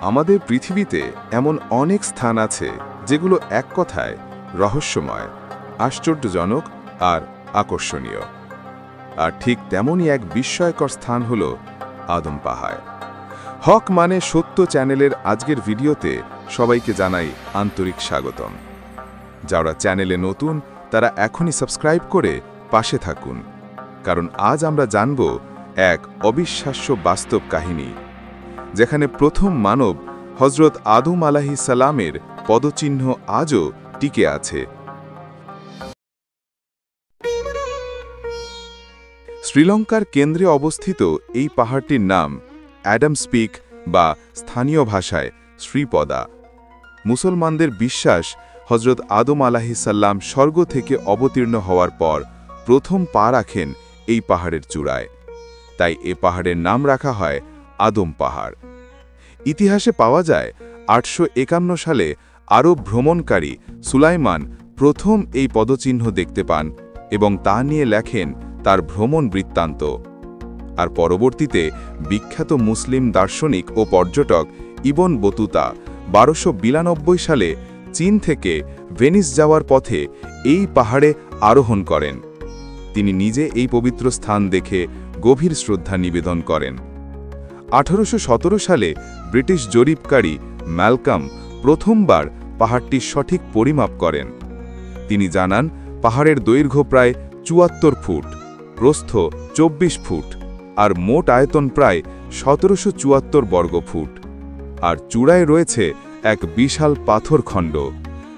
আমাদের পৃথিবীতে এমন অনেক স্থান আছে যেগুলো এক কথায় রহস্যময়, আশ্চর্যজনক আর আকর্ষণীয়। আর ঠিক তেমনই এক বিস্ময়কর স্থান হল আদম পাহাড়। হক মানে সত্য চ্যানেলের আজকের ভিডিওতে সবাইকে জানাই আন্তরিক স্বাগতম। যারা চ্যানেলে নতুন তারা এখনই সাবস্ক্রাইব করে পাশে থাকুন, কারণ আজ আমরা জানব এক অবিশ্বাস্য বাস্তব কাহিনী, যেখানে প্রথম মানব হযরত আদম আলাইহিস সালামের পদচিহ্ন আজও টিকে আছে। শ্রীলঙ্কার কেন্দ্রে অবস্থিত এই পাহাড়টির নাম অ্যাডামস পিক বা স্থানীয় ভাষায় শ্রীপদা। মুসলমানদের বিশ্বাস হযরত আদম আলাইহিস সালাম স্বর্গ থেকে অবতীর্ণ হওয়ার পর প্রথম পা রাখেন এই পাহাড়ের চূড়ায়, তাই এ পাহাড়ের নাম রাখা হয় আদম পাহাড়। ইতিহাসে পাওয়া যায় ৮৫১ সালে আরব ভ্রমণকারী সুলাইমান প্রথম এই পদচিহ্ন দেখতে পান এবং তা নিয়ে লেখেন তার ভ্রমণ বৃত্তান্ত। আর পরবর্তীতে বিখ্যাত মুসলিম দার্শনিক ও পর্যটক ইবন বতুতা ১২৯২ সালে চীন থেকে ভেনিস যাওয়ার পথে এই পাহাড়ে আরোহণ করেন। তিনি নিজে এই পবিত্র স্থান দেখে গভীর শ্রদ্ধা নিবেদন করেন। ১৮১৭ সালে ব্রিটিশ জরিপকারী ম্যালকম প্রথমবার পাহাড়টির সঠিক পরিমাপ করেন। তিনি জানান পাহাড়ের দৈর্ঘ্য প্রায় ৭৪ ফুট, প্রস্থ ২৪ ফুট আর মোট আয়তন প্রায় ১৭৭৪ বর্গফুট। আর চূড়ায় রয়েছে এক বিশাল পাথরখণ্ড,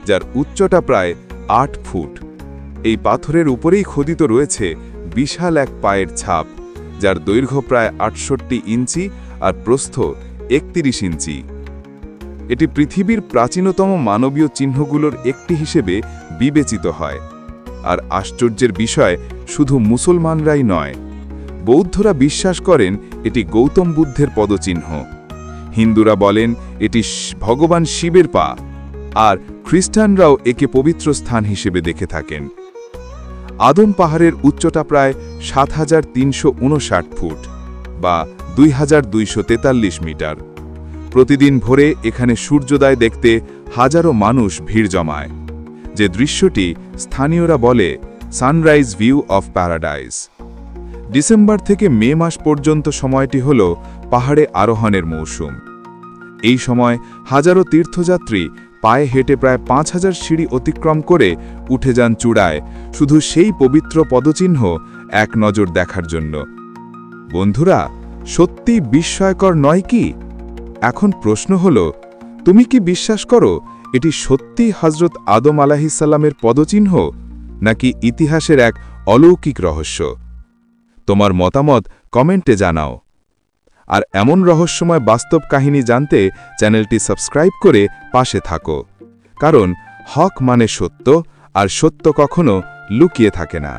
যার উচ্চতা প্রায় ৮ ফুট। এই পাথরের উপরেই খোদিত রয়েছে বিশাল এক পায়ের ছাপ, যার দৈর্ঘ্য প্রায় ৬৮ ইঞ্চি আর প্রস্থ ৩১ ইঞ্চি। এটি পৃথিবীর প্রাচীনতম মানবীয় চিহ্নগুলোর একটি হিসেবে বিবেচিত হয়। আর আশ্চর্যের বিষয় শুধু মুসলমানরাই নয়, বৌদ্ধরা বিশ্বাস করেন এটি গৌতম বুদ্ধের পদচিহ্ন, হিন্দুরা বলেন এটি ভগবান শিবের পা, আর খ্রিস্টানরাও একে পবিত্র স্থান হিসেবে দেখে থাকেন। আদম পাহাড়ের উচ্চতা প্রায় ৭৩৫৯ ফুট বা ২২৪৩ মিটার। প্রতিদিন ভোরে এখানে সূর্যোদয় দেখতে হাজারো মানুষ ভিড় জমায়, যে দৃশ্যটি স্থানীয়রা বলে sunrise view of paradise. December থেকে মে মাস পর্যন্ত সময়টি হল পাহাড়ে আরোহণের মৌসুম। এই সময় হাজারো তীর্থযাত্রী পায়ে হেঁটে প্রায় ৫০০০ সিঁড়ি অতিক্রম করে উঠে যান চূড়ায়, শুধু সেই পবিত্র পদচিহ্ন এক নজর দেখার জন্য। বন্ধুরা, সত্যি বিস্ময়কর নয় কি? এখন প্রশ্ন হল, তুমি কি বিশ্বাস করো এটি সত্যি হযরত আদম আলাইহিস সালামের পদচিহ্ন, নাকি ইতিহাসের এক অলৌকিক রহস্য? তোমার মতামত কমেন্টে জানাও। আর এমন রহস্যময় বাস্তব কাহিনী জানতে চ্যানেলটি সাবস্ক্রাইব করে পাশে থাকো, কারণ হক মানে সত্য, আর সত্য কখনো লুকিয়ে থাকে না।